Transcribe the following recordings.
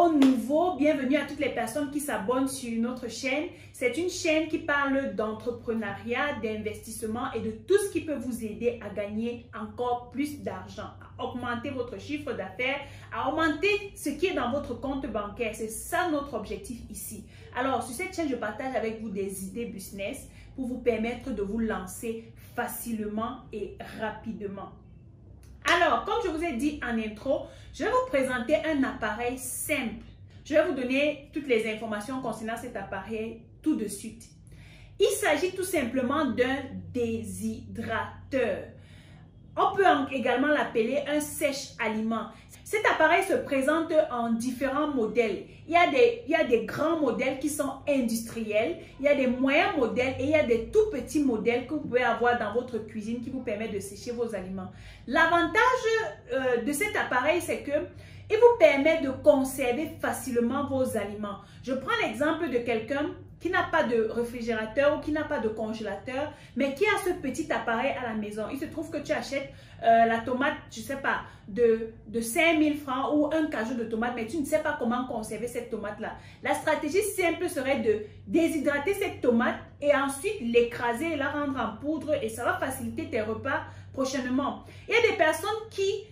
aux nouveaux, bienvenue à toutes les personnes qui s'abonnent sur notre chaîne. C'est une chaîne qui parle d'entrepreneuriat, d'investissement et de tout ce qui peut vous aider à gagner encore plus d'argent, à augmenter votre chiffre d'affaires, à augmenter ce qui est dans votre compte bancaire. C'est ça notre objectif ici. Alors, sur cette chaîne, je partage avec vous des idées business pour vous permettre de vous lancer facilement et rapidement. Alors, comme je vous ai dit en intro, je vais vous présenter un appareil simple. Je vais vous donner toutes les informations concernant cet appareil tout de suite. Il s'agit tout simplement d'un déshydrateur. On peut également l'appeler un sèche-aliment. Cet appareil se présente en différents modèles. Il y a des grands modèles qui sont industriels, il y a des moyens modèles et il y a des tout petits modèles que vous pouvez avoir dans votre cuisine qui vous permettent de sécher vos aliments. L'avantage de cet appareil, c'est que il vous permet de conserver facilement vos aliments. Je prends l'exemple de quelqu'un qui n'a pas de réfrigérateur ou qui n'a pas de congélateur, mais qui a ce petit appareil à la maison. Il se trouve que tu achètes la tomate, je ne sais pas, de 5000 francs ou un cajou de tomate, mais tu ne sais pas comment conserver cette tomate-là. La stratégie simple serait de déshydrater cette tomate et ensuite l'écraser et la rendre en poudre et ça va faciliter tes repas prochainement. Il y a des personnes qui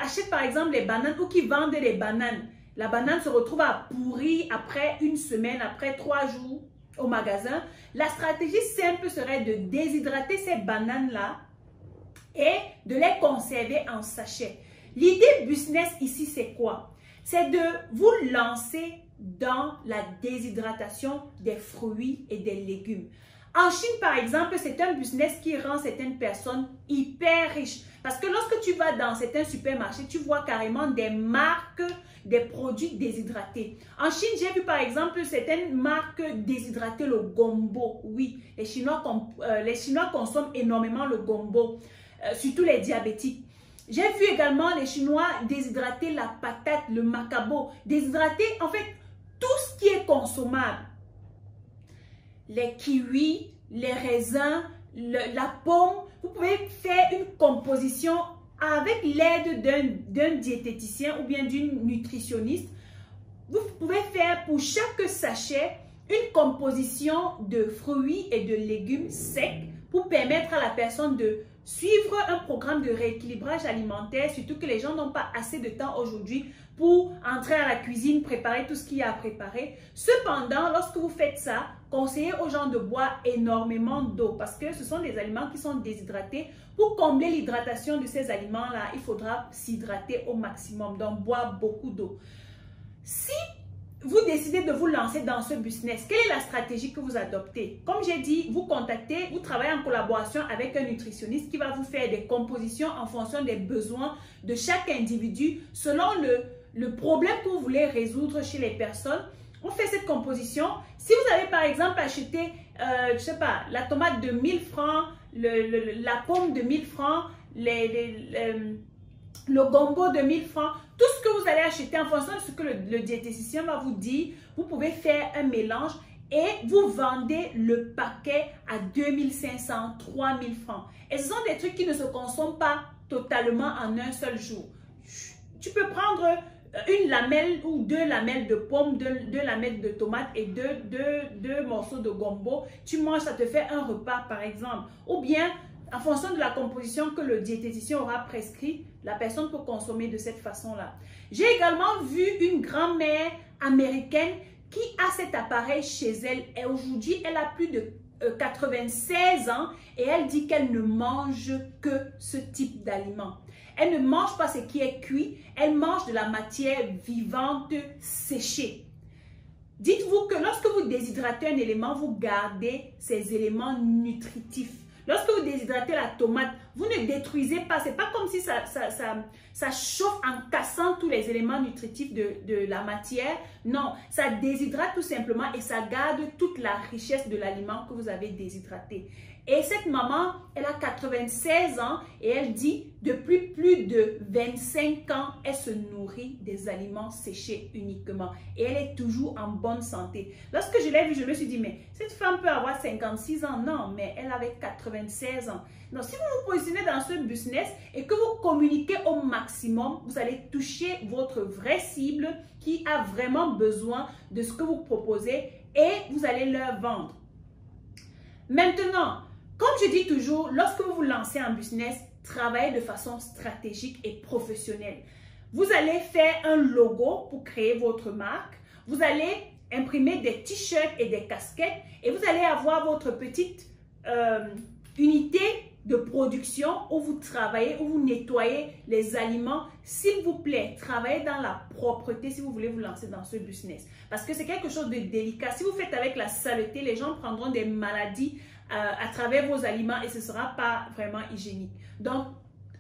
achètent par exemple les bananes ou qui vendent les bananes. La banane se retrouve à pourrir après une semaine, après 3 jours au magasin. La stratégie simple serait de déshydrater ces bananes-là et de les conserver en sachet. L'idée business ici, c'est quoi? C'est de vous lancer dans la déshydratation des fruits et des légumes. En Chine, par exemple, c'est un business qui rend certaines personnes hyper riches. Parce que lorsque tu vas dans certains supermarchés, tu vois carrément des marques, des produits déshydratés. En Chine, j'ai vu par exemple certaines marques déshydrater le gombo. Oui, les Chinois consomment énormément le gombo, surtout les diabétiques. J'ai vu également les Chinois déshydrater la patate, le macabo. Déshydrater, en fait, tout ce qui est consommable. Les kiwis, les raisins, la pomme. Vous pouvez faire une composition avec l'aide d'un diététicien ou bien d'une nutritionniste. Vous pouvez faire pour chaque sachet une composition de fruits et de légumes secs pour permettre à la personne de suivre un programme de rééquilibrage alimentaire, surtout que les gens n'ont pas assez de temps aujourd'hui pour entrer à la cuisine, préparer tout ce qu'il y a à préparer. Cependant, lorsque vous faites ça, conseillez aux gens de boire énormément d'eau parce que ce sont des aliments qui sont déshydratés. Pour combler l'hydratation de ces aliments-là, il faudra s'hydrater au maximum, donc boire beaucoup d'eau. Si vous décidez de vous lancer dans ce business, quelle est la stratégie que vous adoptez? Comme j'ai dit, vous contactez, vous travaillez en collaboration avec un nutritionniste qui va vous faire des compositions en fonction des besoins de chaque individu selon le problème que vous voulez résoudre chez les personnes. On fait cette composition. Si vous avez par exemple acheté, je sais pas, la tomate de 1000 francs, la pomme de 1000 francs, le gombo de 1000 francs, tout ce que vous allez acheter en fonction de ce que le diététicien va vous dire, vous pouvez faire un mélange et vous vendez le paquet à 2500, 3000 francs. Et ce sont des trucs qui ne se consomment pas totalement en un seul jour. Tu peux prendre une lamelle ou 2 lamelles de pommes, 2 lamelles de tomates et 2 morceaux de gombo. Tu manges, ça te fait un repas par exemple. Ou bien, en fonction de la composition que le diététicien aura prescrit, la personne peut consommer de cette façon-là. J'ai également vu une grand-mère américaine qui a cet appareil chez elle. Et aujourd'hui, elle a plus de 96 ans et elle dit qu'elle ne mange que ce type d'aliments. Elle ne mange pas ce qui est cuit, elle mange de la matière vivante séchée. Dites-vous que lorsque vous déshydratez un élément, vous gardez ces éléments nutritifs. Lorsque vous déshydratez la tomate, vous ne détruisez pas. Ce n'est pas comme si ça chauffe en cassant tous les éléments nutritifs de la matière. Non, ça déshydrate tout simplement et ça garde toute la richesse de l'aliment que vous avez déshydraté. Et cette maman, elle a 96 ans et elle dit depuis plus de 25 ans, elle se nourrit des aliments séchés uniquement. Et elle est toujours en bonne santé. Lorsque je l'ai vue, je me suis dit, mais cette femme peut avoir 56 ans. Non, mais elle avait 96 ans. Donc, si vous vous positionnez dans ce business et que vous communiquez au maximum, vous allez toucher votre vraie cible qui a vraiment besoin de ce que vous proposez et vous allez leur vendre. Maintenant, comme je dis toujours, lorsque vous vous lancez en business, travaillez de façon stratégique et professionnelle. Vous allez faire un logo pour créer votre marque. Vous allez imprimer des t-shirts et des casquettes et vous allez avoir votre petite unité de production où vous travaillez, où vous nettoyez les aliments. S'il vous plaît, travaillez dans la propreté si vous voulez vous lancer dans ce business. Parce que c'est quelque chose de délicat. Si vous faites avec la saleté, les gens prendront des maladies à travers vos aliments et ce ne sera pas vraiment hygiénique. Donc,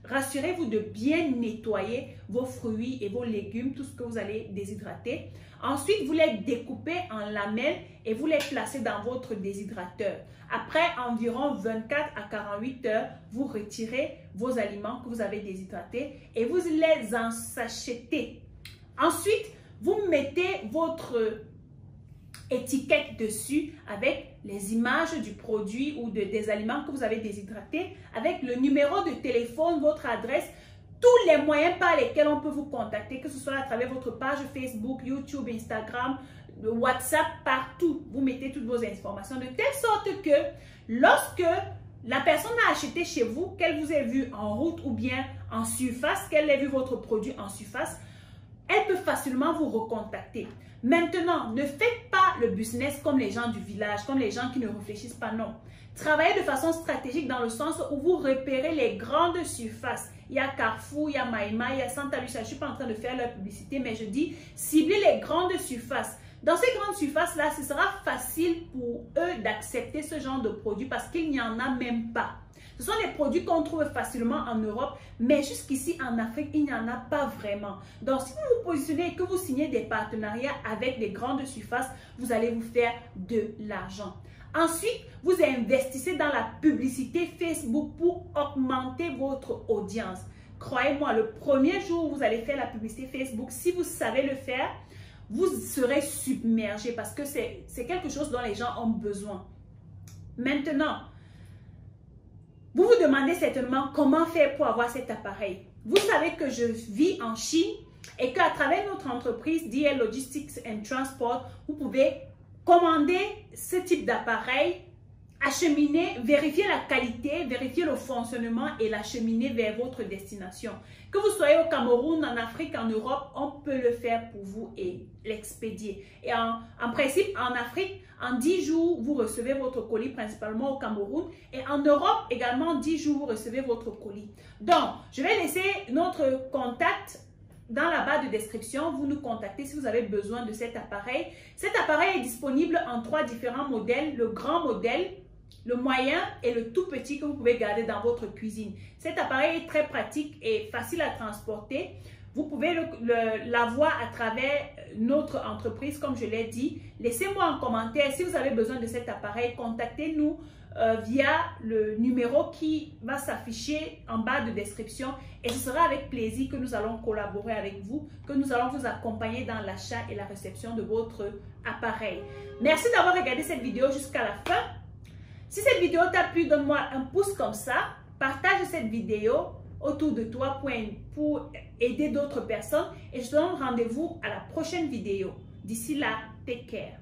rassurez-vous de bien nettoyer vos fruits et vos légumes, tout ce que vous allez déshydrater. Ensuite, vous les découpez en lamelles et vous les placez dans votre déshydrateur. Après environ 24 à 48 heures, vous retirez vos aliments que vous avez déshydratés et vous les ensachetez. Ensuite, vous mettez votre étiquette dessus avec les images du produit ou des aliments que vous avez déshydratés, avec le numéro de téléphone, votre adresse, tous les moyens par lesquels on peut vous contacter, que ce soit à travers votre page Facebook, YouTube, Instagram, WhatsApp, partout. Vous mettez toutes vos informations de telle sorte que lorsque la personne a acheté chez vous, qu'elle vous ait vu en route ou bien en surface, qu'elle ait vu votre produit en surface, elle peut facilement vous recontacter. Maintenant, ne faites pas le business comme les gens du village, comme les gens qui ne réfléchissent pas, non. Travaillez de façon stratégique dans le sens où vous repérez les grandes surfaces. Il y a Carrefour, il y a Maïma, il y a Santa Lucia. Je ne suis pas en train de faire leur publicité, mais je dis ciblez les grandes surfaces. Dans ces grandes surfaces-là, ce sera facile pour eux d'accepter ce genre de produit parce qu'il n'y en a même pas. Ce sont des produits qu'on trouve facilement en Europe, mais jusqu'ici en Afrique, il n'y en a pas vraiment. Donc, si vous vous positionnez et que vous signez des partenariats avec les grandes surfaces, vous allez vous faire de l'argent. Ensuite, vous investissez dans la publicité Facebook pour augmenter votre audience. Croyez-moi, le premier jour où vous allez faire la publicité Facebook, si vous savez le faire, vous serez submergé parce que c'est quelque chose dont les gens ont besoin. Maintenant, vous vous demandez certainement comment faire pour avoir cet appareil. Vous savez que je vis en Chine et qu'à travers notre entreprise DL Logistics and Transport, vous pouvez commander ce type d'appareil, acheminer, vérifier la qualité, vérifier le fonctionnement et l'acheminer vers votre destination. Que vous soyez au Cameroun, en Afrique, en Europe, on peut le faire pour vous et l'expédier. Et en principe, en Afrique, en 10 jours, vous recevez votre colis, principalement au Cameroun. Et en Europe, également, 10 jours, vous recevez votre colis. Donc, je vais laisser notre contact dans la barre de description. Vous nous contactez si vous avez besoin de cet appareil. Cet appareil est disponible en 3 différents modèles. Le grand modèle, le moyen et le tout petit que vous pouvez garder dans votre cuisine. Cet appareil est très pratique et facile à transporter. Vous pouvez l'avoir à travers notre entreprise, comme je l'ai dit. Laissez-moi en commentaire si vous avez besoin de cet appareil. Contactez-nous via le numéro qui va s'afficher en bas de description. Et ce sera avec plaisir que nous allons collaborer avec vous, que nous allons vous accompagner dans l'achat et la réception de votre appareil. Merci d'avoir regardé cette vidéo jusqu'à la fin. Si cette vidéo t'a plu, donne-moi un pouce comme ça. Partage cette vidéo autour de toi pour aider d'autres personnes. Et je te donne rendez-vous à la prochaine vidéo. D'ici là, take care.